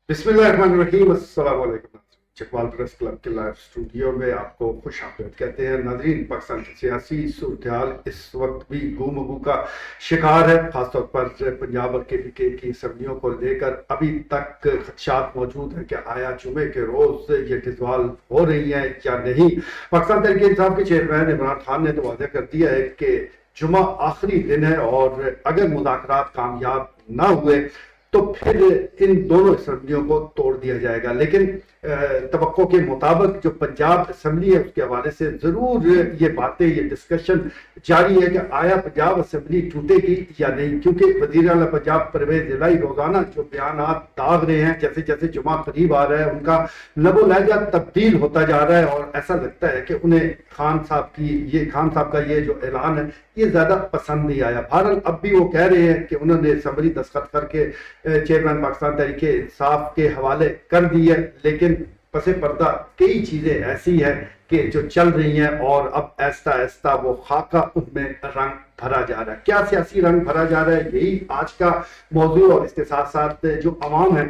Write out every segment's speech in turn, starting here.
بسم اللہ الرحمن الرحیم، السلام علیکم ناظرین۔ چکوال پریس کلب کے لائیو اسٹوڈیو میں آپ کو خوش آمدید کہتے ہیں۔ ناظرین، پاکستان کی سیاسی صورتحال اس وقت بھی گم و گو کا شکار ہے، خاص طور پر پنجاب اور کے پی کے کی اسمبلیوں کو لے کر ابھی تک خدشات موجود ہیں کہ آیا جمعے کے روز یہ ڈسوالو ہو رہی ہیں یا نہیں۔ پاکستان تحریک انصاف کے چیئرمین عمران خان نے تو واضح کر دیا ہے کہ جمعہ آخری دن ہے اور اگر مذاکرات کامیاب نہ ہوئے تو پھر ان دونوں اسمبلیوں کو توڑ دیا جائے گا، لیکن توقع کے مطابق جو پنجاب اسمبلی ہے اس کے حوالے سے ضرور یہ باتیں، یہ ڈسکشن جاری ہے کہ آیا پنجاب اسمبلی ٹوٹے گی یا نہیں، کیونکہ وزیر اعلیٰ پنجاب پرویز الہی روزانہ جو بیانات داغ رہے ہیں، جیسے جیسے جمعہ قریب آ رہا ہے ان کا لب و لہجہ تبدیل ہوتا جا رہا ہے اور ایسا لگتا ہے کہ انہیں خان صاحب کا یہ جو اعلان ہے یہ زیادہ پسند نہیں آیا۔ بہرحال اب بھی وہ کہہ رہے ہیں کہ انہوں نے اسمبلی دستخط کر کے چیئرمین پاکستان تحریک انصاف کے حوالے کر دی ہے، لیکن پس پردہ کئی چیزیں ایسی ہیں کہ جو چل رہی ہیں اور اب آہستہ آہستہ وہ خاکہ ان میں رنگ بھرا جا رہا ہے۔ کیا سیاسی رنگ بھرا جا رہا ہے، یہی آج کا موضوع، اور اس کے ساتھ ساتھ جو عوام ہیں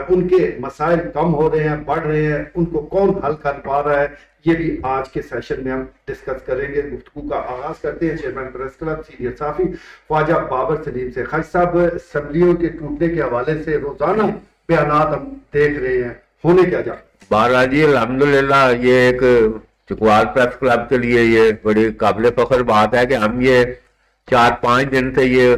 ان کے مسائل کم ہو رہے ہیں، بڑھ رہے ہیں، ان کو کون حل کر پا رہا ہے، یہ بھی آج کے سیشن میں ہم ڈسکس کریں گے۔ گفتگو کا آغاز کرتے ہیں چیئرمین پریس کلب سینئر صحافی خواجہ بابر سلیم سے۔ خواجہ صاحب، اسمبلیوں کے ٹوٹنے کے حوالے سے روزانہ بیانات ہم دیکھ رہے ہیں، ہونے کیا جا رہا ہے؟ بہرحال جی الحمدللہ یہ ایک چکوال پریس کلب کے لیے یہ بڑی قابل فخر بات ہے کہ ہم یہ 4-5 دن سے یہ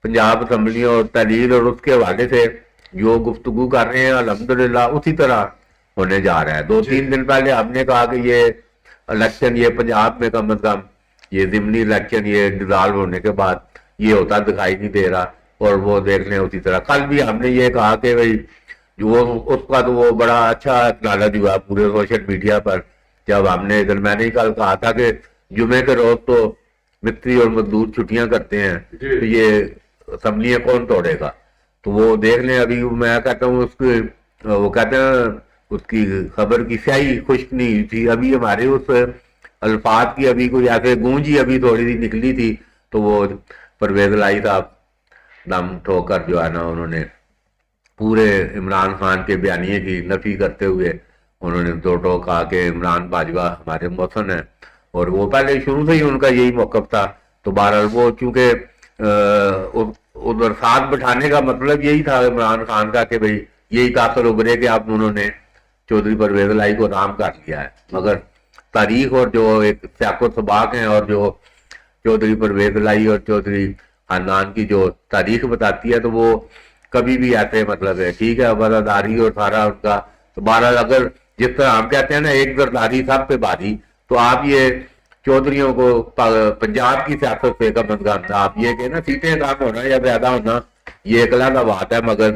پنجاب اسمبلیوں اور تحلیل اور اس کے حوالے سے جو گفتگو کر رہے ہیں الحمدللہ اسی طرح ہونے جا رہا ہے۔ 2-3 دن پہلے ہم نے کہا کہ یہ الیکشن یہ پنجاب میں کم از کم یہ ضمنی الیکشن یہ ڈیزالو ہونے کے بعد یہ ہوتا دکھائی نہیں دے رہا، اور وہ دیکھ لیں اسی طرح کل بھی ہم نے یہ کہا کہ بھائی جو اس کا تو وہ بڑا اچھا اکنالج ہوا پورے سوشل میڈیا پر، جب ہم نے میں نے کل کہا تھا کہ جمعے کے روز تو مستری اور مزدور چھٹیاں کرتے ہیں تو یہ اسمبلیاں کون توڑے گا۔ تو وہ دیکھ لیں، ابھی میں کہتا ہوں اس کی وہ کہتے ہیں اس کی خبر کی سیاہی خشک نہیں ہوئی تھی، ابھی ہمارے اس الفاظ کی ابھی کوئی ایسے گونجی ابھی تھوڑی سی نکلی تھی تو وہ پرویز الہی صاحب دم ٹھوک کر جو ہے نا انہوں نے پورے عمران خان کے بیانیے کی نفی کرتے ہوئے انہوں نے دو ٹوک کہا کہ عمران باجوہ ہمارے محسن ہیں، اور وہ پہلے شروع سے ہی ان کا یہی موقف تھا۔ تو بہرحال وہ چونکہ ادھر ساتھ بٹھانے کا مطلب یہی تھا عمران خان کا کہ بھئی یہی تاثر ابھرے کہ اب انہوں نے چودھری پرویز الہی کو رام کر لیا ہے، مگر تاریخ اور جو ایک سیاق و سباق ہیں اور جو چودھری پرویز الہی اور چودھری خاندان کی جو تاریخ بتاتی ہے تو وہ کبھی بھی ایسے مطلب ہے ٹھیک ہے وفاداری اور سارا ان کا، تو بہرحال اگر جس طرح ہم کہتے ہیں نا ایک زرداری سب پہ باری، تو آپ یہ چودھریوں کو پنجاب کی سیاست سے کم از کم آپ یہ کہ نا سیٹیں کم ہونا یا زیادہ ہونا یہ ایک علیحدہ بات ہے، مگر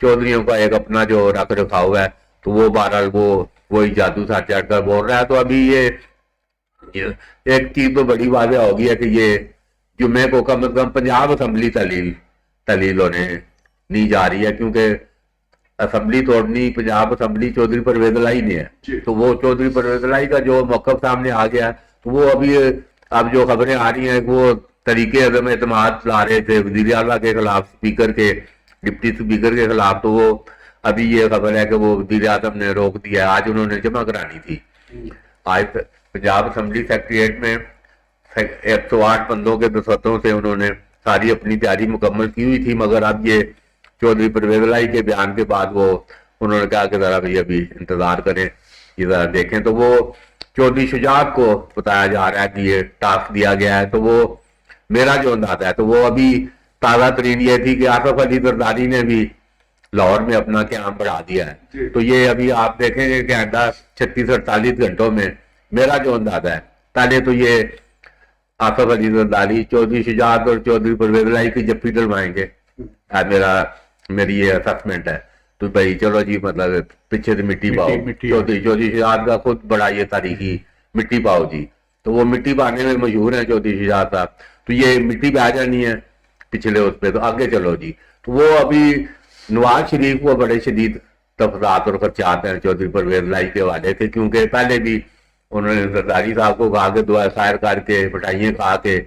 چودھریوں کا ایک اپنا جو رکھ رکھاؤ ہے تو وہ بہرحال وہی جادو سا چڑھ کر بول رہا ہے۔ تو ابھی یہ ایک چیز تو بڑی واضح ہو گئی ہے کہ یہ جمعے کو کم از کم پنجاب اسمبلی تحلیل ہونے نہیں جا رہی ہے، کیونکہ اسمبلی توڑنی پنجاب اسمبلی چودھری پرویز الہی نے ہے، تو وہ چودھری پرویز الہی کا جو موقف سامنے آ گیا تو وہ اب جو خبریں آ رہی ہیں وہ طریقے عدم اعتماد لا رہے تھے وزیر اعلیٰ کے خلاف، اسپیکر کے ڈپٹی اسپیکر کے خلاف، تو وہ ابھی یہ خبر ہے کہ وہ وزیر اعظم نے روک دیا ہے، آج انہوں نے جمع کرانی تھی۔ آج پنجاب اسمبلی سیکریٹریٹ میں 108 بندوں کے دستخطوں سے انہوں نے ساری اپنی تیاری مکمل کی ہوئی تھی، مگر اب یہ چودھری پرویز الہی کے بیان کے بعد انہوں نے کہا کہ ذرا بھائی ابھی انتظار کریں، یہ ذرا دیکھیں۔ تو وہ چودھری شجاعت کو بتایا جا رہا ہے کہ یہ ٹاسک دیا گیا ہے، تو وہ میرا جو اندازہ ہے تو وہ ابھی تازہ ترین یہ تھی کہ آصف علی زرداری نے بھی لاہور میں اپنا قیام بڑھا دیا ہے، تو یہ ابھی آپ دیکھیں گے کہ آئندہ 36-48 گھنٹوں میں میرا جو اندازہ ہے پہلے تو یہ آصف علی زرداری چودھری شجاعت اور چودھری پرویز الہی کی جپی ڈلوائیں گے، میری یہ اسسمنٹ ہے۔ تو بھائی چلو جی مطلب پیچھے سے مٹی پاؤ، چودھری شجاعت کا خود بڑا یہ تاریخی مٹی پاؤ جی، تو وہ مٹی پانے میں مشہور ہیں چودھری شجاعت صاحب، تو یہ مٹی پہ آ جانی ہے پچھلے اس پہ، تو آگے چلو جی۔ تو وہ ابھی نواز شریف کو بڑے شدید تفصیلات اور خدشات ہیں چودھری پرویز الہی کے حوالے سے، کیونکہ پہلے بھی انہوں نے زرداری صاحب کو کہا کہ دعا خیر کر کے مٹھائیاں کھا کے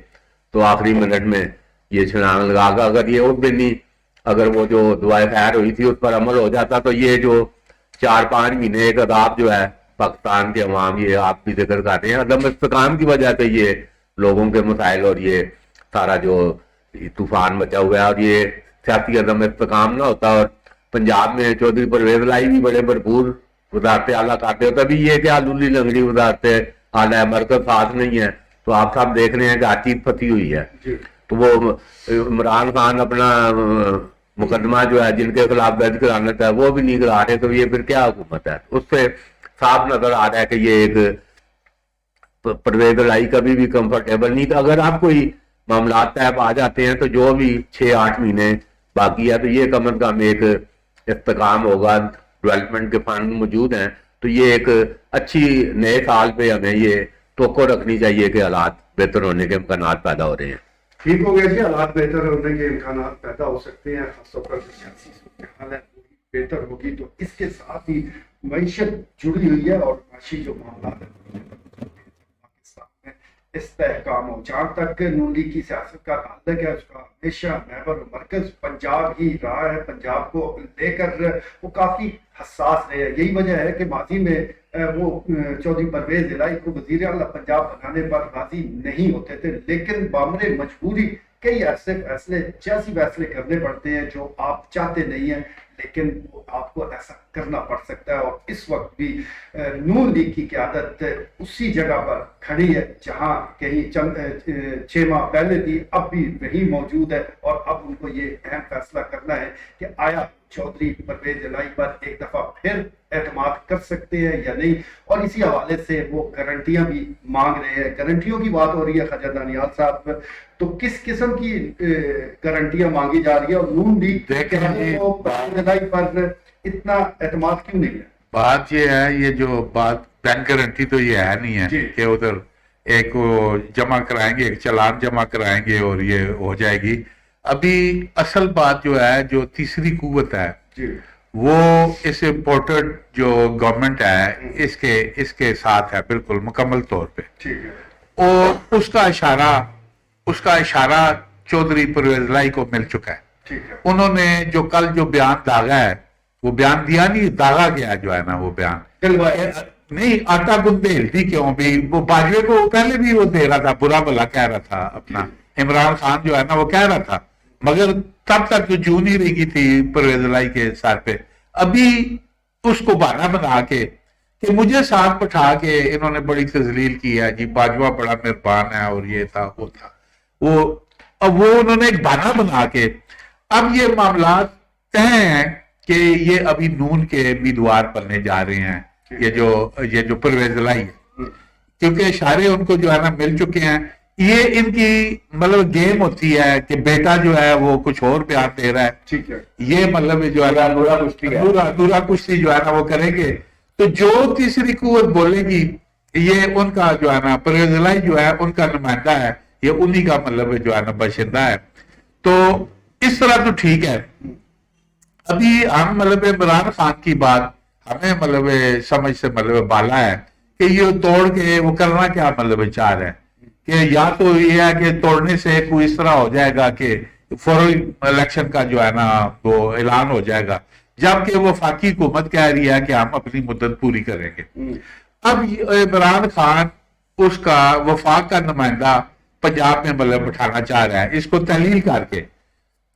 تو آخری منٹ میں یہ چھلانگ لگا کر اگر یہ اس دن ہی اگر وہ جو دعائے خیر ہوئی تھی اس پر عمل ہو جاتا تو یہ جو 4-5 مہینے ایک عذاب جو ہے پاکستان کے عوام، یہ آپ بھی ذکر کر رہے ہیں، عدم استحکام کی وجہ سے یہ لوگوں کے مسائل اور یہ سارا جو طوفان مچا ہوا ہے، اور یہ سیاسی عدم استحکام نہ ہوتا اور پنجاب میں چودھری پرویز الہی بھی بڑے بھرپور وزارت اعلیٰ کرتے ہوتے بھی یہ کہ آلولی لنگڑی وزارت اعلیٰ مرکز ساتھ نہیں ہے، تو آپ سب دیکھ رہے ہیں کہ ہر چیز پھنسی ہوئی ہے. تو وہ عمران خان اپنا مقدمہ جو ہے جن کے خلاف درج کرانا تھا وہ بھی نہیں کرا رہے، تو یہ پھر کیا حکومت ہے؟ اس سے صاف نظر آ رہا ہے کہ یہ ایک پرویز الہی کبھی بھی کمفرٹیبل نہیں تھا. اگر آپ کوئی معاملات طے آ جاتے ہیں تو جو بھی 6-8 مہینے باقی ہے تو یہ کم از کم ایک استحکام ہوگا، ڈیولپمنٹ کے فنڈ موجود ہیں، تو یہ ایک اچھی نئے سال پہ ہمیں یہ توقع رکھنی چاہیے کہ حالات بہتر ہونے کے امکانات پیدا ہو رہے ہیں. ٹھیک ہو گیا جی، حالات بہتر ہونے کے امکانات پیدا ہو سکتے ہیں، خاص طور پر جو سیاسی صورتحال ہے وہ بہتر ہوگی تو اس کے ساتھ ہی معیشت جڑی ہوئی ہے اور معاشی جو معاملات ہیں پاکستان میں استحکام ہو. جہاں تک نون لیگ کی سیاست کا تعلق ہے اس کا ہمیشہ محور و مرکز پنجاب ہی رہا ہے. پنجاب کو لے کر وہ کافی حساس رہے ہیں. یہی وجہ ہے کہ ماضی میں وہ چودھری پرویز الہی کو وزیر اعلیٰ پنجاب بنانے پر راضی نہیں ہوتے تھے، لیکن بامر مجبوری کئی ایسے فیصلے کرنے پڑتے ہیں جو آپ چاہتے نہیں ہیں، لیکن آپ کو ایسا کرنا پڑ سکتا ہے. اور اس وقت بھی نون لیگ کی قیادت اسی جگہ پر کھڑی ہے جہاں کہیں 6 ماہ پہلے تھی، اب بھی وہی موجود ہے. اور اب ان کو یہ اہم فیصلہ کرنا ہے کہ آیا چودھری پرویز الہی پر ایک دفعہ پھر اعتماد کر سکتے ہیں یا نہیں. اور اسی حوالے سے وہ گارنٹیاں بھی مانگ رہے ہیں. گارنٹیوں کی بات ہو رہی ہے خواجہ دانیال صاحب، تو کس قسم کی گارنٹیاں مانگی جا رہی ہے اور نون لیگ کو پرویز الہی پر اتنا اعتماد کیوں نہیں ہے؟ بات یہ ہے، یہ جو بات بینک گارنٹی تو یہ ہے نہیں ہے کہ ادھر ایک وہ جمع کرائیں گے، ایک چلان جمع کرائیں گے اور یہ ہو جائے گی. ابھی اصل بات جو ہے، جو تیسری قوت ہے وہ اس امپورٹڈ جو گورنمنٹ ہے اس کے ساتھ ہے بالکل مکمل طور پہ. اور اس کا اشارہ چودھری پرویز الہی کو مل چکا ہے. انہوں نے جو کل جو بیان داغا ہے، وہ بیان دیا نہیں، داغا گیا جو ہے نا وہ بیان نہیں، آٹا گندے ہلدی کیوں بھی، وہ باجوے کو پہلے بھی وہ دے رہا تھا، برا بھلا کہہ رہا تھا اپنا عمران خان جو ہے نا وہ کہہ رہا تھا، مگر تب تک جو نہیں رہی تھی پرویز الہی کے سر پہ. ابھی اس کو بہانہ بنا کے کہ مجھے ساتھ بٹھا کے انہوں نے بڑی تذلیل کی ہے جی، باجوہ بڑا مہربان ہے اور یہ تھا وہ تھا، اب وہ انہوں نے ایک بہانہ بنا کے اب یہ معاملات طے ہیں کہ یہ ابھی نون کے امیدوار بننے جا رہے ہیں، یہ جو پرویز الہی ہے، کیونکہ اشارے ان کو جو ہے نا مل چکے ہیں. یہ ان کی مطلب گیم ہوتی ہے کہ بیٹا جو ہے وہ کچھ اور بیان دے رہا ہے، یہ مطلب جو ہے نورا کشتی جو ہے نا وہ کریں گے. تو جو تیسری قوت بولے گی یہ ان کا جو ہے نا پرویز الہی جو ہے ان کا نمائندہ ہے، یہ انہی کا مطلب جو ہے نا باشندہ ہے. تو اس طرح تو ٹھیک ہے. ابھی ہم مطلب عمران خان کی بات ہمیں مطلب سمجھ سے مطلب بالا ہے کہ یہ توڑ کے وہ کرنا کیا مطلب چاہ رہے ہیں کہ یا تو یہ ہے کہ توڑنے سے کوئی اس طرح ہو جائے گا کہ فوری الیکشن کا جو ہے نا وہ اعلان ہو جائے گا، جبکہ وہ وفاقی حکومت کہہ رہی ہے کہ ہم اپنی مدت پوری کریں گے. اب عمران خان اس کا وفاق کا نمائندہ پنجاب میں مطلب بٹھانا چاہ رہا ہے اس کو تحلیل کر کے.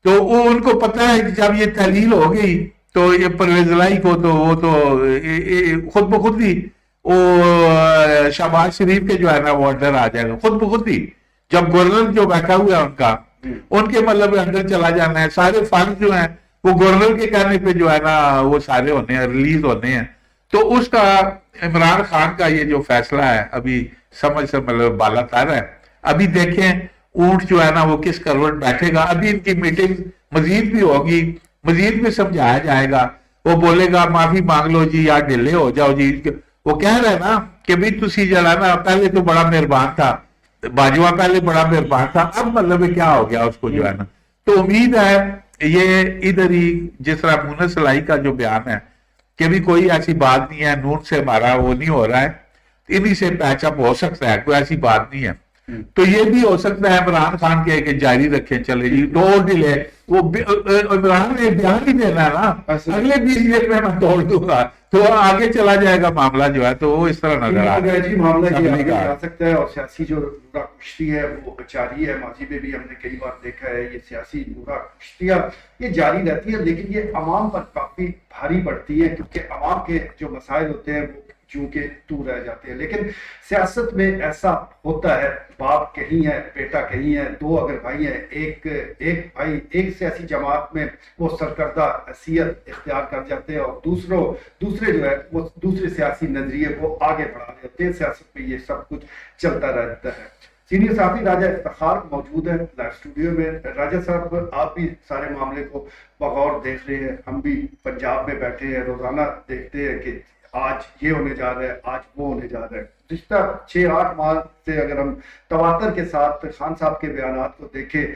تو وہ ان کو پتہ ہے کہ جب یہ تحلیل ہو گئی تو یہ پرویز الہی کو تو وہ تو خود بخود ہی وہ شہباز شریف کے جو ہے نا وہ انڈر آ جائے گا خود بخود ہی. جب گورنر جو بیٹھا ہوا ہے ان کے مطلب انڈر چلا جانا ہے، سارے فنڈ جو ہیں وہ گورنر کے کہنے پہ جو ہے نا وہ سارے ہونے ہیں، ریلیز ہونے ہیں. تو اس کا عمران خان کا یہ جو فیصلہ ہے ابھی سمجھ سے مطلب بالا تر ہے. ابھی دیکھیں اونٹ جو ہے نا وہ کس کروٹ بیٹھے گا. ابھی ان کی میٹنگ مزید بھی ہوگی، مزید بھی سمجھایا جائے گا. وہ بولے گا معافی مانگ لو جی یا ڈھلے ہو جاؤ جی. وہ کہہ رہے نا کہ بھی تسی جلا نا پہلے تو بڑا مہربان تھا، باجوہ پہلے بڑا مہربان تھا، اب مطلب کیا ہو گیا اس کو جو ہے نا. تو امید ہے یہ ادھر ہی جس طرح مونس الہی کا جو بیان ہے کہ بھی کوئی ایسی بات نہیں ہے، نون سے ہمارا وہ نہیں ہو رہا ہے، انہی سے پیچ اپ ہو سکتا ہے، کوئی ایسی بات نہیں ہے. تو یہ بھی ہو سکتا ہے عمران خان کے کہ جاری رکھیں چلے جی توڑ ڈلے وہ عمران نے بیان ہی دینا ہے نا اگلے 20 دن میں توڑ دوں گا تو آگے چلا جائے گا معاملہ جو ہے تو وہ اس طرح نظر آ رہا ہے جی معاملہ یہ آگے جا سکتا ہے اور سیاسی جو نورا کشتی ہے وہ جاری ہے. ماضی میں بھی ہم نے کئی بار دیکھا ہے یہ سیاسی نورا کشتیاں یہ جاری رہتی ہے لیکن یہ عوام پر کافی بھاری پڑتی ہے کیونکہ عوام کے جو مسائل ہوتے ہیں وہ چونکہ دور رہ جاتے ہیں. لیکن سیاست میں ایسا ہوتا ہے باپ کہیں ہے بیٹا کہیں ہے, دو اگر بھائی ہیں ایک بھائی ایک سیاسی جماعت میں وہ سرکردہ حیثیت اختیار کر جاتے ہیں اور دوسرے جو ہے وہ دوسرے سیاسی نظریے کو آگے بڑھا رہے ہوتے ہیں. سیاست میں یہ سب کچھ چلتا رہتا ہے. سینئر صحافی راجہ افتخار موجود ہے لائیو اسٹوڈیو میں. راجہ صاحب آپ بھی سارے معاملے کو بغور دیکھ رہے ہیں, ہم بھی پنجاب میں بیٹھے ہیں, روزانہ دیکھتے ہیں کہ آج یہ ہونے جا رہا ہے آج وہ ہونے جا رہا ہے. گزشتہ 6-8 ماہ سے اگر ہم تواتر کے ساتھ خان صاحب کے بیانات کو دیکھیں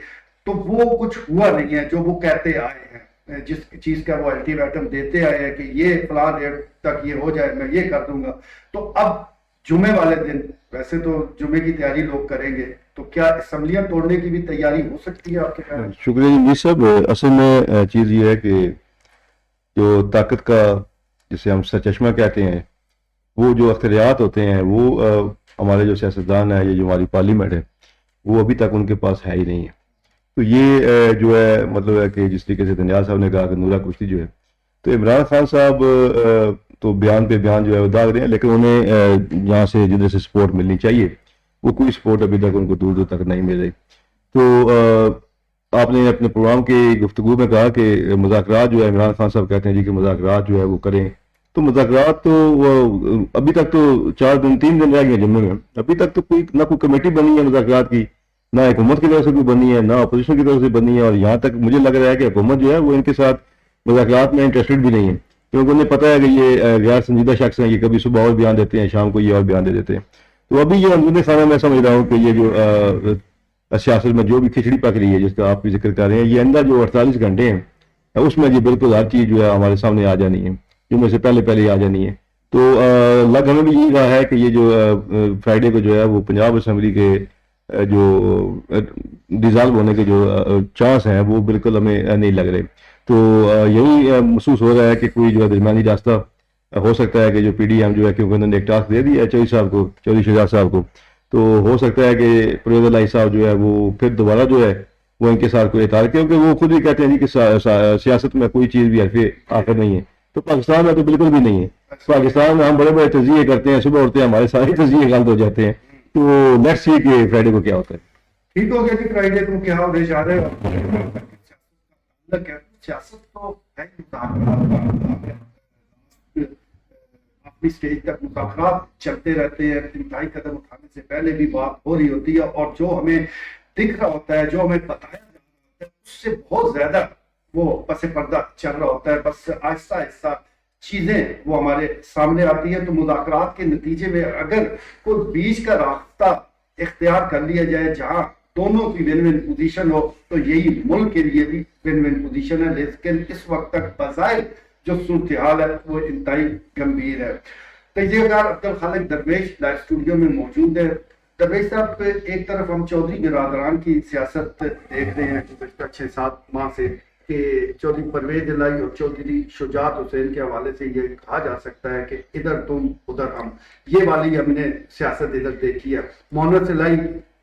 تو وہ کچھ ہوا نہیں ہے جو وہ کہتے آئے ہیں, جس چیز کا وہ الٹیمیٹم دیتے آئے ہیں کہ یہ فلاں ڈیٹ تک یہ ہو جائے میں یہ کر دوں گا. تو اب جمعے والے دن ویسے تو جمعے کی تیاری لوگ کریں گے تو کیا اسمبلیاں توڑنے کی بھی تیاری ہو سکتی ہے آپ کے خیال؟ شکریہ جی صاحب. اصل میں چیز یہ ہے کہ جو طاقت کا جسے ہم سرچشمہ کہتے ہیں وہ جو اختیارات ہوتے ہیں وہ ہمارے جو سیاستدان ہیں یہ جو ہماری پارلیمنٹ ہے وہ ابھی تک ان کے پاس ہے ہی نہیں ہے. تو یہ جو ہے مطلب ہے کہ جس طریقے سے دنیال صاحب نے کہا کہ نورا کشتی جو ہے تو عمران خان صاحب تو بیان پہ بیان جو ہے وہ داغ رہے ہیں لیکن انہیں یہاں سے جدھر سے سپورٹ ملنی چاہیے وہ کوئی سپورٹ ابھی تک ان کو دور دور تک نہیں مل رہی. تو آپ نے اپنے پروگرام کی گفتگو میں کہا کہ مذاکرات جو ہے عمران خان صاحب کہتے ہیں جی کہ مذاکرات جو ہے وہ کریں. تو مذاکرات تو ابھی تک تو 3 دن رہ گئے جمعے میں, ابھی تک تو نہ کوئی کمیٹی بنی ہے مذاکرات کی, نہ حکومت کی طرف سے کوئی بنی ہے, نہ اپوزیشن کی طرف سے بنی ہے. اور یہاں تک مجھے لگ رہا ہے کہ حکومت جو ہے وہ ان کے ساتھ مذاکرات میں انٹرسٹڈ بھی نہیں ہے کیونکہ انہیں پتہ ہے کہ یہ غیر سنجیدہ شخص ہیں, یہ کبھی صبح اور بیان دیتے ہیں شام کو یہ اور بیان دے دیتے ہیں. تو ابھی یہ اندرونی خانہ میں سمجھ رہا ہوں کہ یہ جو سیاست میں جو بھی کھچڑی پک رہی ہے جس کا آپ بھی ذکر کر رہے ہیں یہ اندر جو 48 گھنٹے ہیں اس میں یہ بالکل ہر چیز جو ہے ہمارے سامنے آ جانی ہے جو میں سے پہلے آ جانی ہے. تو لگ ہمیں بھی یہ رہا ہے کہ یہ جو فرائیڈے کو جو ہے وہ پنجاب اسمبلی کے جو ڈیزالو ہونے کے جو چانس ہیں وہ بالکل ہمیں نہیں لگ رہے. تو یہی محسوس ہو رہا ہے کہ کوئی جو ہے درمیانی راستہ ہو سکتا ہے کہ جو پی ڈی ایم جو ہے کیونکہ انہوں نے ایک ٹاسک دے دیا ہے چودھری شجاعت صاحب کو, تو ہو سکتا ہے کہ پرویز الہی صاحب جو ہے وہ پھر دوبارہ جو ہے وہ ان کے ساتھ کوئی اطاعت, کیونکہ وہ خود بھی کہتے ہیں جی کہ سیاست میں کوئی چیز بھی حرف آخر نہیں ہے. تو پاکستان میں تو بالکل بھی نہیں ہے. پاکستان میں ہم بڑے بڑے تجزیے کرتے ہیں, صبح اٹھتے ہیں ہمارے سارے تجزیے غلط ہو جاتے ہیں. تو لیٹس سی کہ فرائیڈے کو کیا ہوتا ہے. ٹھیک ہو گیا کہ فرائیڈے کو کیا ہونے جا رہا ہے. سیاست تو اپنی سٹیج تک مذاکرات چلتے رہتے ہیں, انتہائی قدم اٹھانے سے پہلے بھی بات ہو رہی ہوتی ہے اور جو ہمیں دکھ رہا ہوتا ہے جو ہمیں بتایا جا رہا ہوتا ہے اس سے بہت زیادہ وہ پس پردہ چل رہا ہوتا ہے. بس آہستہ آہستہ چیزیں وہ ہمارے سامنے آتی ہیں. تو مذاکرات کے نتیجے میں اگر کوئی بیچ کا راستہ اختیار کر لیا جائے جہاں دونوں کی ون ون پوزیشن ہو تو یہی ملک کے لیے بھی ون ون پوزیشن ہے. لیکن اس وقت تک بظاہر جو صورتحال ہے وہ انتہائی گمبھیر ہے. تجزیہ کار عبدالخالق درویش لائیو اسٹوڈیو میں موجود ہے. درویش صاحب ایک طرف ہم چودھری برادران کی سیاست دیکھ رہے ہیں گزشتہ 6-7 ماہ سے کہ چودھری پرویز الہی اور چودھری شجاعت حسین کے حوالے سے یہ کہا جا سکتا ہے کہ ادھر تم ادھر ہم, یہ والی ہم نے سیاست ادھر دیکھی ہے. محمد الہی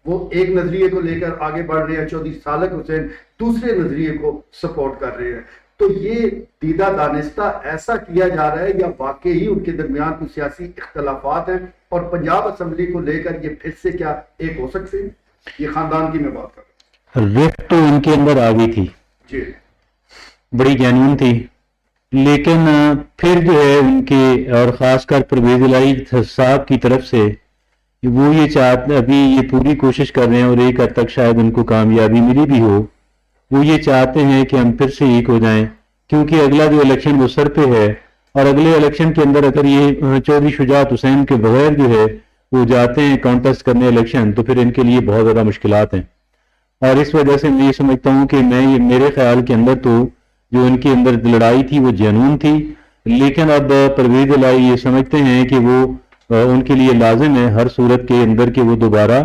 وہ ایک نظریے کو لے کر آگے بڑھ رہے ہیں, چودھری سالک حسین دوسرے نظریے کو سپورٹ کر رہے ہیں. تو یہ دیدہ دانستہ ایسا کیا جا رہا ہے یا واقعی ان کے درمیان کچھ سیاسی اختلافات ہیں اور پنجاب اسمبلی کو لے کر یہ پھر سے کیا ایک ہو سکتے ہیں؟ یہ خاندان کی میں بات کر رہا ہوں. رفت تو ان کے اندر آ گئی تھی جی, بڑی جینون تھی, لیکن پھر جو ہے ان کے اور خاص کر پرویز الہی صاحب کی طرف سے وہ یہ چاہتے ابھی یہ پوری کوشش کر رہے ہیں اور ایک حد تک شاید ان کو کامیابی ملی بھی ہو. وہ یہ چاہتے ہیں کہ ہم پھر سے ایک ہو جائیں کیونکہ اگلا جو الیکشن وہ سر پہ ہے اور اگلے الیکشن کے اندر اگر یہ چودھری شجاعت حسین کے بغیر جو ہے وہ جاتے ہیں کانٹیسٹ کرنے الیکشن تو پھر ان کے لیے بہت زیادہ مشکلات ہیں. اور اس وجہ سے میں یہ سمجھتا ہوں کہ میرے خیال کے اندر تو جو ان کے اندر لڑائی تھی وہ جنون تھی, لیکن اب پرویز الہی یہ سمجھتے ہیں کہ وہ ان کے لیے لازم ہے ہر صورت کے اندر کہ وہ دوبارہ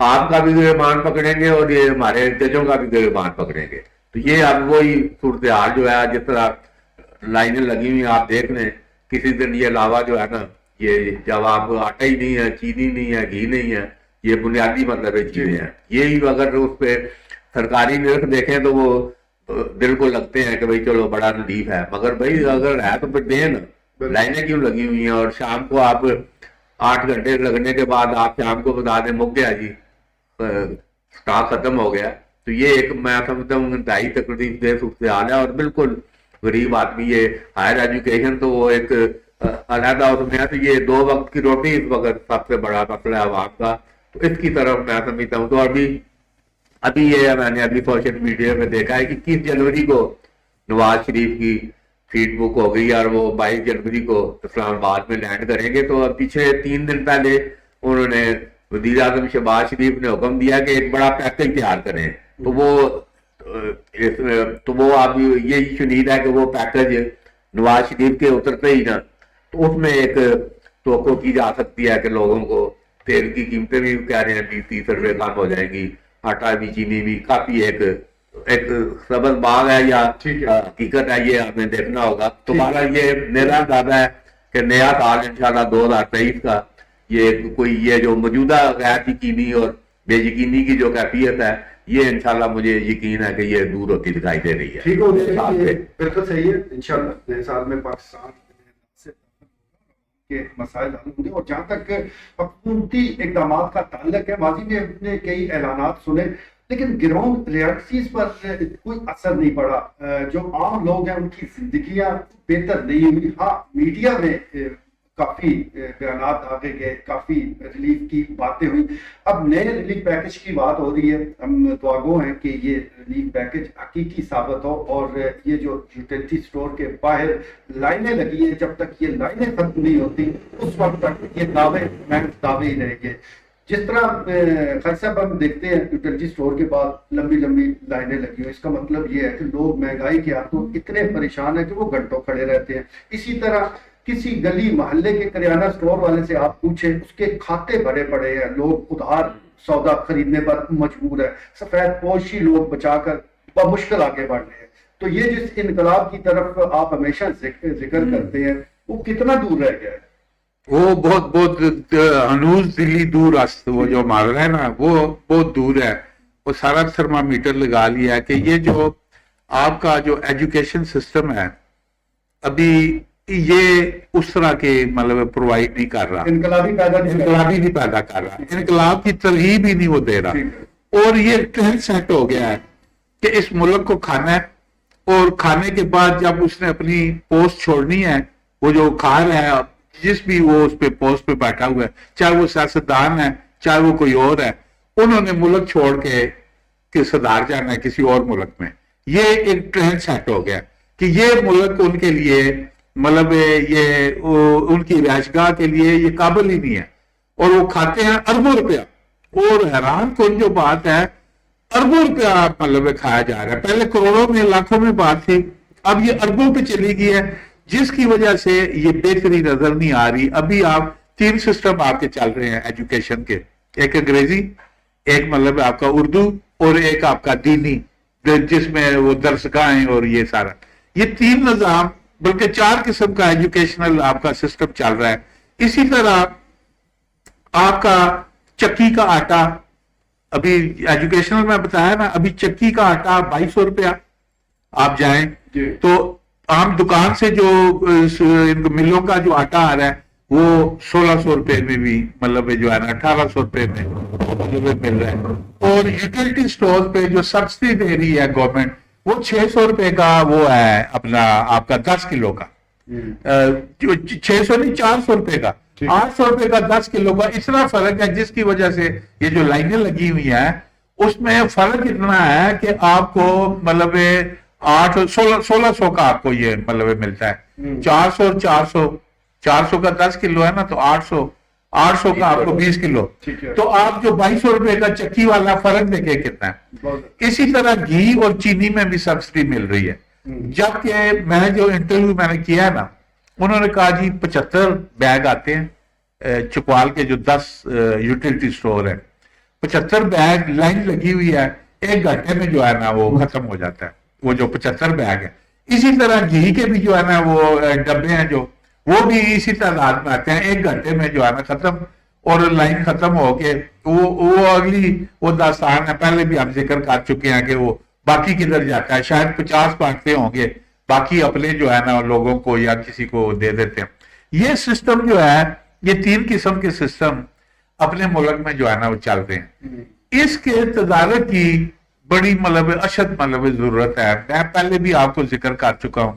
آپ کا بھی گریبان پکڑیں گے اور یہ ہمارے ججوں کا بھی گریبان پکڑیں گے. تو یہ اب وہی صورتحال جو ہے جس طرح لائنیں لگی ہوئی آپ دیکھ لیں. کسی دن یہ لاوا جو ہے نا یہ جب آپ آٹا ہی نہیں ہے, چینی نہیں ہے, گھی نہیں ہے, یہ بنیادی مطلب چیزیں ہیں, یہی اگر اس پہ سرکاری نرخ دیکھیں تو وہ دل کو لگتے ہیں کہ بھئی چلو بڑا نڈیف ہے, مگر بھئی اگر ہے تو پھر دیں نا. لائنیں کیوں لگی ہوئی ہیں اور شام کو آپ 8 گھنٹے لگنے کے بعد آپ شام کو بتا دیں مک گیا جی, سٹاک ختم ہو گیا. تو یہ ایک میں سمجھتا ہوں انتہائی تکلیف دہ صورتحال ہے. اور بالکل غریب آدمی, یہ ہائر ایجوکیشن تو وہ ایک علیحدہ اس میں ہے. تو یہ 2 وقت کی روٹی اس وقت سب سے بڑا مسئلہ ہے عوام کا. تو اس کی طرف میں سمجھتا ہوں. تو ابھی یہ میں نے ابھی سوشل میڈیا میں دیکھا ہے کہ 21 جنوری کو نواز شریف کی فیڈ بک ہو گئی اور وہ 22 جنوری کو اسلام آباد میں لینڈ کریں گے. تو پچھلے 3 دن پہلے انہوں نے وزیر اعظم شہباز شریف نے حکم دیا کہ ایک بڑا پیکج تیار کریں. تو وہ اب یہی شنید ہے کہ وہ پیکج نواز شریف کے اترتے ہی نا تو اس میں ایک توقع کی جا سکتی ہے کہ لوگوں کو تیل کی قیمتیں بھی کہہ رہے ہیں 20-30 روپے کم ہو جائیں گی, آٹا بھی, چینی بھی. کافی ایک سبز باغ ہے یا حقیقت ہے, یہ ہمیں دیکھنا ہوگا. تو ہمارا یہ میرا اندازہ ہے کہ نیا سال انشاءاللہ 2023 کا یہ جو موجودہ غیر یقینی اور بے یقینی کی جو کیفیت ہے, یہ انشاءاللہ مجھے یقین ہے کہ یہ دور ہوتی دکھائی دے رہی ہے. ٹھیک ہو بالکل صحیح ہے. انشاءاللہ نئے سال میں پاکستان کے مسائل حل ہوں گے. اور جہاں تک حکومتی اقدامات کا تعلق ہے, ماضی میں ہم نے کئی اعلانات سنے لیکن گراؤنڈ ریالٹیز پر کوئی اثر نہیں پڑا. جو عام لوگ ہیں ان کی زندگیاں بہتر نہیں ہوئی. ہاں میڈیا میں کافی بیانات آگے گئے, کافی ریلیف کی باتیں ہوئی. اب نئے ریلیف پیکج کی بات ہو رہی ہے. ہم دعاگو ہیں کہ یہ ریلیف پیکج حقیقی ثابت ہو اور یہ جو یوٹیلٹی سٹور کے باہر لائنیں لگی ہیں, جب تک یہ لائنیں ختم نہیں ہوتی اس وقت تک یہ دعوے ہی رہیں گے. جس طرح خیر صاحب ہم دیکھتے ہیں یوٹیلٹی سٹور کے بعد لمبی لائنیں لگی ہوئی, اس کا مطلب یہ ہے کہ لوگ مہنگائی کے ہاتھوں اتنے پریشان ہیں کہ وہ گھنٹوں کھڑے رہتے ہیں. اسی طرح کسی گلی محلے کے کریانہ سٹور والے سے آپ پوچھیں, اس کے کھاتے بھرے پڑے ہیں, لوگ ادھار سودا خریدنے پر مجبور ہے. سفید پوشی لوگ بچا کر بمشکل آگے بڑھ رہے ہیں. تو یہ جس انقلاب کی طرف آپ ہمیشہ ذکر کرتے ہیں وہ کتنا دور رہ گیا ہے؟ وہ بہت ہنوز دلی دور است, وہ جو مار رہا ہے نا وہ بہت دور ہے. وہ سارا تھرمامیٹر لگا لیا ہے کہ یہ جو آپ کا جو ایجوکیشن سسٹم ہے ابھی یہ اس طرح کے مطلب پرووائڈ نہیں کر رہا, انقلابی نہیں پیدا کر رہا, انقلاب کی ترغیب ہی نہیں وہ دے رہا. اور یہ ٹرینڈ سیٹ ہو گیا ہے کہ اس ملک کو کھانا ہے اور کھانے کے بعد جب اس نے اپنی پوسٹ چھوڑنی ہے, وہ جو کھا رہا ہے جس بھی وہ اس پہ پوسٹ پہ بیٹھا ہوا ہے, چاہے وہ سیاستدان ہے چاہے وہ کوئی اور ہے, انہوں نے ملک چھوڑ کے صدار جانا ہے کسی اور ملک میں. یہ ایک ٹرینڈ سیٹ ہو گیا کہ یہ ملک ان کے لیے مطلب یہ ان کی رہائش گاہ کے لیے یہ قابل ہی نہیں ہے, اور وہ کھاتے ہیں اربوں روپیہ. اور حیران کن جو بات ہے, اربوں روپیہ مطلب کھایا جا رہا ہے. پہلے کروڑوں میں لاکھوں میں بات تھی, اب یہ اربوں پہ چلی گئی ہے, جس کی وجہ سے یہ بہتری نظر نہیں آ رہی. ابھی آپ 3 سسٹم آپ کے چل رہے ہیں ایجوکیشن کے, ایک انگریزی, ایک مطلب آپ کا اردو, اور ایک آپ کا دینی جس میں وہ درسگاہیں اور یہ سارا. یہ 3 نظام بلکہ 4 قسم کا ایجوکیشنل آپ کا سسٹم چل رہا ہے. اسی طرح آپ کا چکی کا آٹا, ابھی ایجوکیشنل میں بتایا نا, ابھی چکی کا آٹا 2200 روپیہ. آپ جائیں تو عام دکان سے جو ملوں کا جو آٹا آ رہا ہے وہ 1600 روپے میں بھی مطلب جو ہے نا 1800 روپے میں مطلب مل رہا ہے. اور یوٹیلٹی سٹور پہ جو سبسڈی دے رہی ہے گورنمنٹ وہ 600 روپے کا وہ ہے اپنا آپ کا 10 کلو کا, 600 نہیں 400 روپے کا, 800 روپے کا 10 کلو کا. اتنا فرق ہے جس کی وجہ سے یہ جو لائنیں لگی ہوئی ہیں اس میں فرق اتنا ہے کہ آپ کو مطلب 1600 کا آپ کو یہ مطلب ملتا ہے. 400 اور 400 کا 10 کلو ہے نا, تو 800 کا آپ کو 20 کلو. تو آپ جو 2200 روپے کا چکی والا فرق دیکھیں کتنا ہے. اسی طرح گھی اور چینی میں بھی سبسڈی مل رہی ہے. جبکہ میں جو انٹرویو میں نے کیا نا, انہوں نے کہا جی 75 بیگ آتے ہیں چکوال کے جو 10 یوٹیلٹی سٹور ہیں, 75 بیگ لائن لگی ہوئی ہے، 1 گھنٹے میں جو ہے نا وہ ختم ہو جاتا ہے، وہ جو 75 بیگ ہے. اسی طرح گھی کے بھی جو ہے نا وہ ڈبے ہیں جو وہ بھی اسی تعداد میں آتے ہیں، 1 گھنٹے میں جو ہے نا ختم، اور لائن ختم ہو کے وہ اگلی وہ داستان ہے. پہلے بھی ہم ذکر کر چکے ہیں کہ وہ باقی کدھر جاتا ہے. شاید 50 بانٹتے ہوں گے، باقی اپنے جو ہے نا لوگوں کو یا کسی کو دے دیتے ہیں. یہ سسٹم جو ہے، یہ 3 قسم کے سسٹم اپنے ملک میں جو ہے نا وہ چل رہے ہیں. اس کے تدارک کی بڑی مطلب اشد مطلب ضرورت ہے. میں پہلے بھی آپ کو ذکر کر چکا ہوں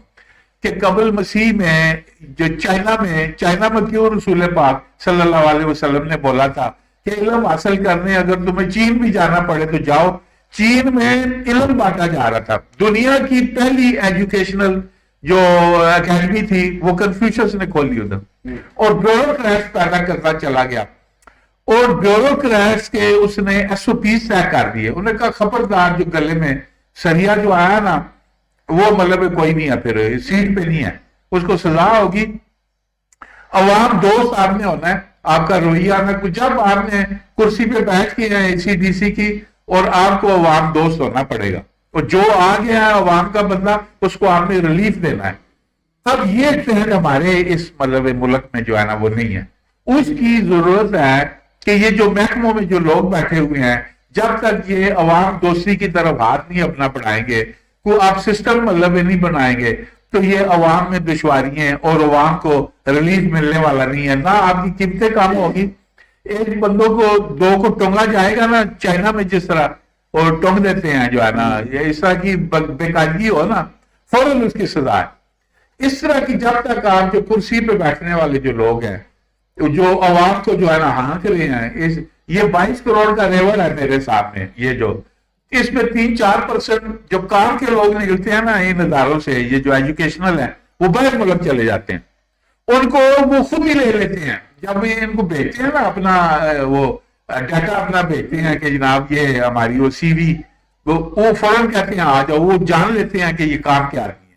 کہ قبل مسیح میں جو چائنا میں کیوں رسول پاک صلی اللہ علیہ وسلم نے بولا تھا کہ علم حاصل کرنے اگر تمہیں چین بھی جانا پڑے تو جاؤ. چین میں علم بانٹا جا رہا تھا. دنیا کی پہلی ایجوکیشنل جو اکیڈمی تھی وہ کنفیوشس نے کھولی ادھر، اور بیوروکریٹس پیدا کرتا چلا گیا، اور بیوروکریٹس کے اس نے ایس او پیز طے کر دیے. انہوں نے کہا خبردار جو گلے میں سریا جو آیا نا وہ مطلب کوئی نہیں ہے، پھر سیٹ پہ نہیں ہے، اس کو سزا ہوگی. عوام دوست آپ نے ہونا ہے، آپ کا رویہ آنا. جب آپ نے کرسی پہ بیٹھ کے ہیں اے سی ڈی سی کی، اور آپ کو عوام دوست ہونا پڑے گا، اور جو آ گیا ہے عوام کا بندہ اس کو آپ نے ریلیف دینا ہے. اب یہ ٹرینڈ ہمارے اس مطلب ملک میں جو ہے نا وہ نہیں ہے. اس کی ضرورت ہے کہ یہ جو محکموں میں جو لوگ بیٹھے ہوئے ہیں، جب تک یہ عوام دوستی کی طرف ہاتھ نہیں اپنا بڑھائیں گے، کو آپ سسٹم مطلب نہیں بنائیں گے، تو یہ عوام میں دشواریاں ہیں اور عوام کو ریلیف ملنے والا نہیں ہے. نہ آپ کی قیمتیں کم ہوگی. ایک بندوں کو 2 کو ٹونگا جائے گا نا چائنا میں جس طرح اور ٹونگ دیتے ہیں جو ہے نا، یہ اس طرح کی بے قاعدگی ہو نا فوراً اس کی سزا ہے. اس طرح کی جب تک آپ جو کرسی پہ بیٹھنے والے جو لوگ ہیں جو عوام کو جو ہے نا ہانک رہے ہیں، یہ 22 کروڑ کا ریور ہے میرے سامنے، یہ جو اس میں 3-4% جو کام کے لوگ نکلتے ہیں نا ان اداروں سے، یہ جو ایجوکیشنل ہیں وہ باہر ملک چلے جاتے ہیں. ان کو وہ خود ہی لے لیتے ہیں. جب ان کو بھیجتے ہیں نا اپنا وہ ڈیٹا اپنا بھیجتے ہیں کہ جناب یہ ہماری وہ سی وی، وہ فوراً کہتے ہیں آ جاؤ. وہ جان لیتے ہیں کہ یہ کام کیا رہی ہے.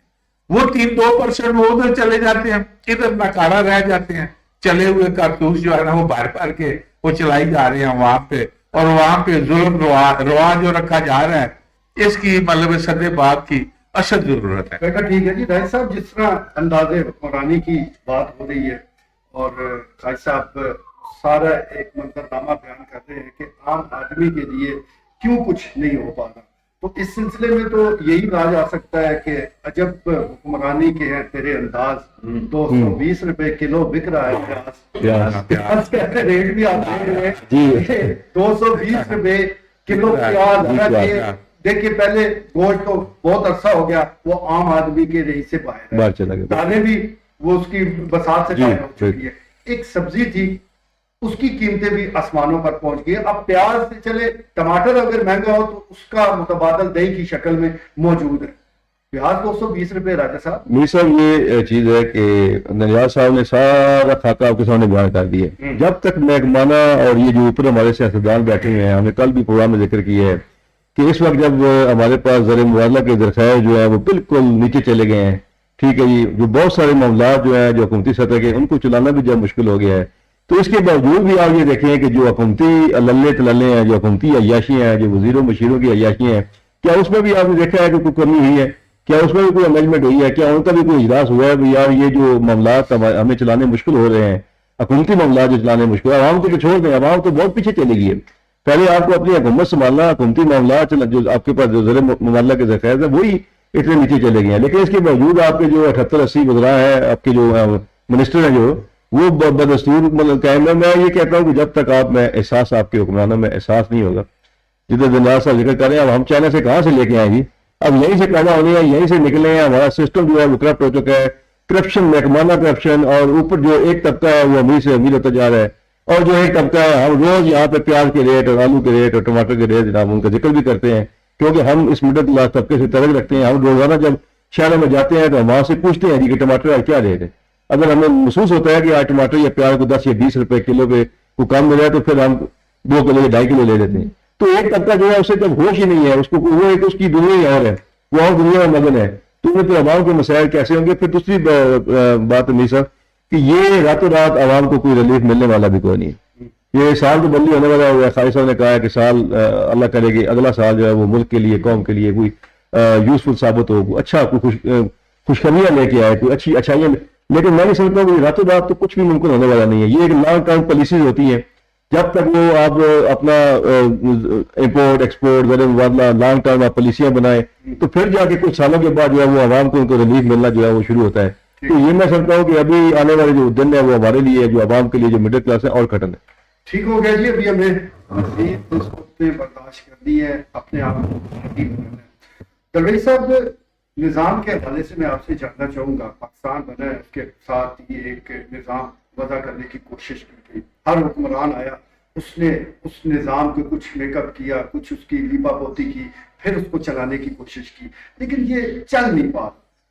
وہ 3-2% وہ ادھر چلے جاتے ہیں، ادھر ناکارہ رہ جاتے ہیں. چلے ہوئے کارتوس جو ہے نا وہ بھر کے وہ چلائی جا رہے ہیں وہاں پہ، اور وہاں پہ ظلم روا جو رکھا جا رہا ہے، اس کی مطلب سدے بات کی اشد ضرورت ہے. بیٹا ٹھیک ہے جی. راہیل صاحب جس طرح انداز حکمرانی کی بات ہو رہی ہے اور قائد صاحب سارا ایک منظرنامہ بیان کر رہے ہیں کہ عام آدمی کے لیے کیوں کچھ نہیں ہو پا رہا، تو اس سلسلے میں تو یہی کہا جا سکتا ہے کہ عجب حکمرانی کے ہیں تیرے انداز. 220 روپے کلو بک رہا ہے پیاز کا ریٹ بھی آپ دیکھ رہے ہیں 220 روپے کلو پیاز. دیکھیے پہلے گوشت تو بہت عرصہ ہو گیا وہ عام آدمی کے رہی سے باہر چلا گیا، دانے بھی وہ اس کی بساط سے باہر ہو چکی ہے. ایک سبزی تھی اس کی قیمتیں بھی آسمانوں پر پہنچ گئی. اب پیاز سے چلے ٹماٹر اگر مہنگا ہو تو اس کا متبادل دہی کی شکل میں موجود ہے. پیاز 220 روپے. راجہ صاحب میر صاحب یہ چیز ہے کہ نریاض صاحب نے سارا خاکہ آپ کے سامنے بیان کر دیا. جب تک محکمانہ اور یہ جو اوپر ہمارے سیاستدان بیٹھے ہوئے ہیں، ہم نے کل بھی پروگرام میں ذکر کیا ہے کہ اس وقت جب ہمارے پاس زر مبادلہ کے ذخائر جو ہے وہ بالکل نیچے چلے گئے ہیں، ٹھیک ہے جی، جو بہت سارے معاملات جو ہیں جو حکومتی سطح کے ان کو چلانا بھی جب مشکل ہو گیا ہے، تو اس کے باوجود بھی آپ یہ دیکھیں کہ جو حکومتی للے تللے ہیں، جو حکومتی عیاشی ہیں، جو وزیروں مشیروں کی عیاشی ہیں، کیا اس میں بھی آپ نے دیکھا ہے کہ کوئی کمی ہوئی ہے؟ کیا اس میں بھی کوئی امینجمنٹ ہوئی ہے؟ کیا ان کا بھی کوئی اجلاس ہوا ہے یار یہ جو معاملات ہمیں چلانے مشکل ہو رہے ہیں، حکومتی معاملات جو چلانے مشکل ہے، عوام کو تو چھوڑ دیں، عوام تو بہت پیچھے چلے گئی ہے. پہلے آپ کو اپنی حکومت سنبھالنا، حکومتی معاملات جو آپ کے پاس جو زر مبادلہ کے ذخائر ہیں وہی اتنے نیچے چلے گئے ہیں. لیکن اس کے باوجود آپ کے جو 78-80 وزراء ہیں، آپ کے جو منسٹر ہیں، جو وہ بدستور مطلب قائم ہے. میں یہ کہتا ہوں کہ جب تک آپ میں احساس، آپ کے حکمرانوں میں احساس نہیں ہوگا، جتنے دنیاز صاحب ذکر کر رہے ہیں، اب ہم چائنا سے کہاں سے لے کے آئیں گے؟ اب یہیں سے پیدا ہونے ہیں، یہیں سے نکلے ہیں. ہمارا سسٹم جو ہے وہ کرپٹ ہو چکا ہے، کرپشن، محکمانہ کرپشن، اور اوپر جو ایک طبقہ ہے وہ امیر سے امیر ہوتا جا رہا ہے، اور جو ایک طبقہ ہے ہم روز یہاں پہ پیاز کے ریٹ اور آلو کے ریٹ اور ٹماٹر کے ریٹ جناب ان کا ذکر بھی کرتے ہیں، کیونکہ ہم اس مڈل کلاس طبقے سے تعلق رکھتے ہیں. ہم روزانہ جب شہروں میں جاتے ہیں تو ہم وہاں سے پوچھتے ہیں جی کہ ٹماٹر کیا ریٹ ہے. اگر ہمیں محسوس ہوتا ہے کہ آج ٹماٹر یا پیاز کو 10 یا 20 روپے کلو پہ کو کم مل رہا ہے تو پھر ہم 2 کلو یا 2.5 کلو لے لیتے ہیں. تو ایک طبقہ جو ہے اسے جب ہوش ہی نہیں ہے، اس کو وہ ایک اس کی دنیا ہی اور ہے، وہ اور دنیا میں مگن ہے، تو ان پہ عوام کے مسائل کیسے ہوں گے؟ پھر دوسری بات امیر صاحب کہ یہ راتوں رات عوام کو کوئی ریلیف ملنے والا بھی کوئی نہیں ہے. یہ سال تو بندی ہونے والا ہوا ہے. خالد صاحب نے کہا ہے کہ سال اللہ کرے کہ اگلا سال جو ہے وہ ملک کے لیے قوم کے لیے کوئی یوزفل ثابت ہو, کوئی اچھا کوئی خوشخبریاں لے کے آئے, کوئی اچھی اچھائیاں. لیکن میں نہیں سمجھتا ہوں کہ راتوں رات تو کچھ بھی ممکن ہونے والا نہیں ہے. یہ ایک لانگ ٹرم پالیسیز ہوتی ہیں. جب تک وہ آپ اپنا امپورٹ ایکسپورٹ والا لانگ ٹرم آپ پالیسیاں بنائیں تو پھر جا کے کچھ سالوں کے بعد جو ہے وہ عوام کو ان کو ریلیف ملنا جو ہے وہ شروع ہوتا ہے. تو یہ میں سمجھتا ہوں کہ ابھی آنے والے جو دن ہے وہ ہمارے لیے جو عوام کے لیے جو مڈل کلاس ہے اور کٹن ہے. ٹھیک ہو گیا جی. ابھی ہمیں مزید اس وقت میں برداشت کرنی ہے, اپنے آپ کو. درویش صاحب, نظام کے حوالے سے میں آپ سے جاننا چاہوں گا. پاکستان بنا ہے, اس کے ساتھ یہ ایک نظام وضع کرنے کی کوشش کی گئی. ہر حکمران آیا, اس نے اس نظام کو کچھ میک اپ کیا, کچھ اس کی لیپا پوتی کی, پھر اس کو چلانے کی کوشش کی, لیکن یہ چل نہیں پا.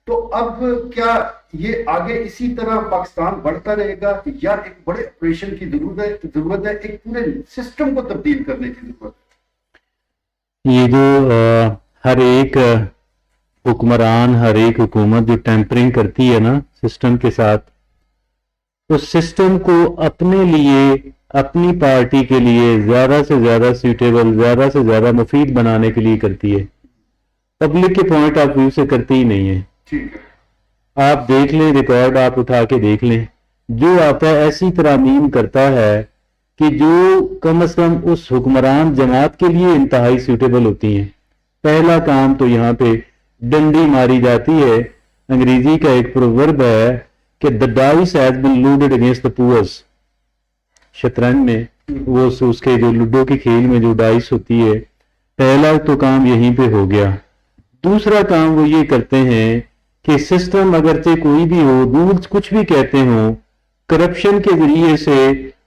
تو اب کیا یہ آگے اسی طرح پاکستان بڑھتا رہے گا یا ایک بڑے آپریشن کی ضرورت ہے, ایک پورے سسٹم کو تبدیل کرنے کی ضرورت ہے؟ یہ جو ہر ایک حکمران, ہر ایک حکومت جو ٹیمپرنگ کرتی ہے نا سسٹم کے ساتھ, اس سسٹم کو اپنے لیے, اپنی پارٹی کے لیے زیادہ سے زیادہ سیوٹیبل, زیادہ سے زیادہ مفید بنانے کے لیے کرتی ہے. پبلک کے پوائنٹ آف ویو سے کرتی ہی نہیں ہے. ٹھیک ہے, آپ دیکھ لیں, ریکارڈ آپ اٹھا کے دیکھ لیں, جو آتا ہے ایسی ترامیم کرتا ہے کہ جو کم از کم اس حکمران جماعت کے لیے انتہائی سیوٹیبل ہوتی ہیں. پہلا کام تو یہاں پہ ڈنڈی ماری جاتی ہے. انگریزی کا ایک پروورب ہے کہ the dice has been loaded against the poors. شطرنج میں وہ اس کے جو لوڈو کے کھیل میں جو ڈائس ہوتی ہے, پہلا تو کام یہیں پہ ہو گیا. دوسرا کام وہ یہ کرتے ہیں کہ سسٹم اگرچہ کوئی بھی ہو, رولز کچھ بھی کہتے ہوں, کرپشن کے ذریعے سے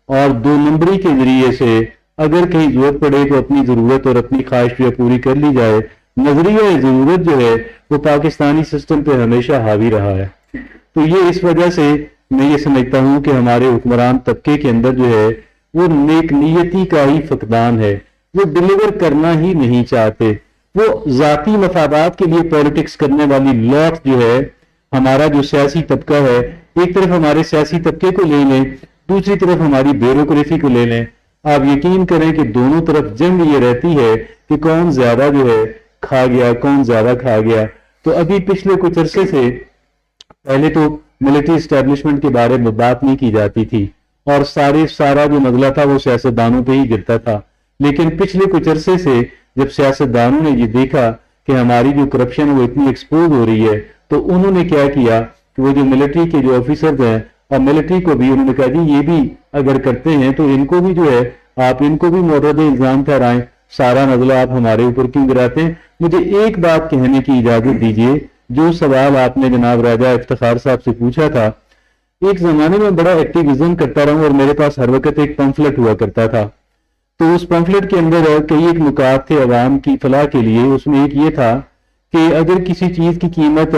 اور 2 نمبری کے ذریعے سے اگر کہیں ضرورت پڑے تو اپنی ضرورت اور اپنی خواہش جو ہے پوری کر لی جائے. نظریہ ضرورت جو ہے وہ پاکستانی سسٹم پہ ہمیشہ حاوی رہا ہے. تو یہ اس وجہ سے میں یہ سمجھتا ہوں کہ ہمارے حکمران طبقے کے اندر جو ہے وہ نیک نیتی کا ہی فقدان ہے. وہ ڈلیور کرنا ہی نہیں چاہتے. وہ ذاتی مفادات کے لیے پالیٹکس کرنے والی لوٹ جو ہے ہمارا جو سیاسی طبقہ ہے, ایک طرف ہمارے سیاسی طبقے کو لے لیں, دوسری طرف ہماری بیوروکریسی کو لے لیں, آپ یقین کریں کہ دونوں طرف جنگ یہ رہتی ہے کہ کون زیادہ جو ہے کھا گیا, کون زیادہ کھا گیا. تو ابھی پچھلے کچھ عرصے سے پہلے تو ملٹری اسٹیبلشمنٹ کے بارے میں بات نہیں کی جاتی تھی اور سارا جو مسئلہ تھا وہ سیاستدانوں پہ ہی گرتا تھا. لیکن پچھلے کچھ عرصے سے جب سیاستدانوں نے یہ دیکھا کہ ہماری جو کرپشن وہ اتنی ایکسپوز ہو رہی ہے, تو انہوں نے کیا کیا کہ وہ جو ملٹری کے جو آفیسرز ہیں اور ملٹری کو بھی انہوں نے کہا جی یہ بھی اگر کرتے ہیں تو ان کو بھی جو ہے آپ ان کو بھی مورد الزام ٹھہرائیں, سارا مسئلہ آپ ہمارے اوپر کیوں گراتے ہیں. مجھے ایک بات کہنے کی اجازت دیجیے. جو سوال آپ نے جناب راجہ افتخار صاحب سے پوچھا تھا, ایک زمانے میں بڑا ایکٹیویزم کرتا رہا ہوں اور میرے پاس ہر وقت ایک پمفلٹ ہوا کرتا تھا. تو اس پمفلٹ کے اندر کئی ایک نکات تھے عوام کی فلاح کے لیے. اس میں ایک یہ تھا کہ اگر کسی چیز کی قیمت,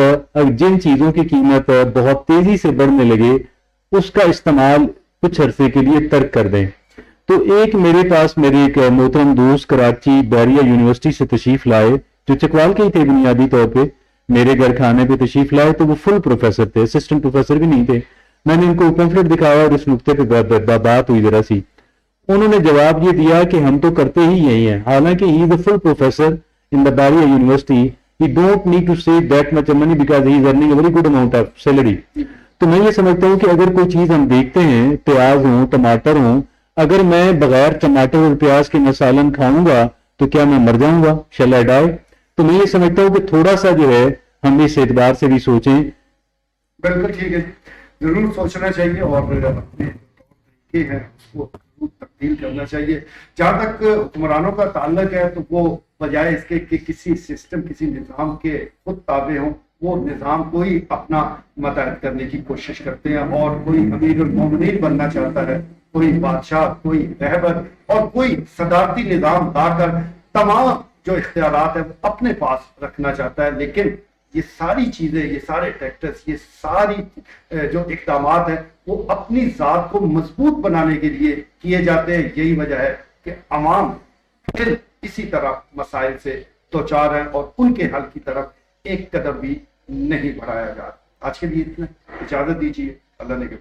جن چیزوں کی قیمت بہت تیزی سے بڑھنے لگے, اس کا استعمال کچھ عرصے کے لیے ترک کر دیں. تو ایک میرے پاس میرے ایک محترم دوست کراچی بیریا یونیورسٹی سے تشریف لائے, جو چکوال کے ہی تھے بنیادی طور پہ, میرے گھر کھانے پہ تشریف لائے. تو وہ فل پروفیسر تھے, اسسٹنٹ پروفیسر بھی نہیں تھے. میں نے ان کو پمفلٹ دکھایا اور اس نقطے پہ بات ہوئی ذرا سی. انہوں نے جواب یہ دیا کہ ہم تو کرتے ہی یہی ہیں, حالانکہ he is a full professor in the Bahria university. He don't need to save that much money because he is earning a very good amount of salary. تو میں یہ سمجھتا ہوں کہ اگر کوئی چیز ہم دیکھتے ہیں, پیاز ہوں, ٹماٹر ہوں, اگر میں بغیر ٹماٹر اور پیاز کے سالن کھاؤں گا تو کیا میں مر جاؤں گا؟ شیل آئی ڈائی؟ تو میں یہ سمجھتا ہوں کہ تھوڑا سا جو ہے ہم اس اعتبار سے بھی سوچیں. بالکل ٹھیک ہے, ضرور سوچنا چاہیے اور اپنے طریقے ہیں اس کو تبدیل کرنا چاہیے. جہاں تک حکمرانوں کا تعلق ہے تو وہ بجائے اس کے کہ کسی سسٹم, کسی نظام کے خود تابع ہوں, وہ نظام کو ہی اپنا متحد کرنے کی کوشش کرتے ہیں. اور کوئی امیر المومنین بننا چاہتا ہے, کوئی بادشاہ, کوئی رہبر اور کوئی صدارتی نظام لا کر تمام جو اختیارات ہیں اپنے پاس رکھنا چاہتا ہے. لیکن یہ ساری چیزیں, یہ سارے ٹیکٹرز, یہ ساری جو اقدامات ہیں وہ اپنی ذات کو مضبوط بنانے کے لیے کیے جاتے ہیں. یہی وجہ ہے کہ عوام پھر اسی طرح مسائل سے دوچار ہیں اور ان کے حل کی طرف ایک قدم بھی نہیں بڑھایا جا رہا. آج کے لیے اتنا, اجازت دیجیے. اللہ نے کے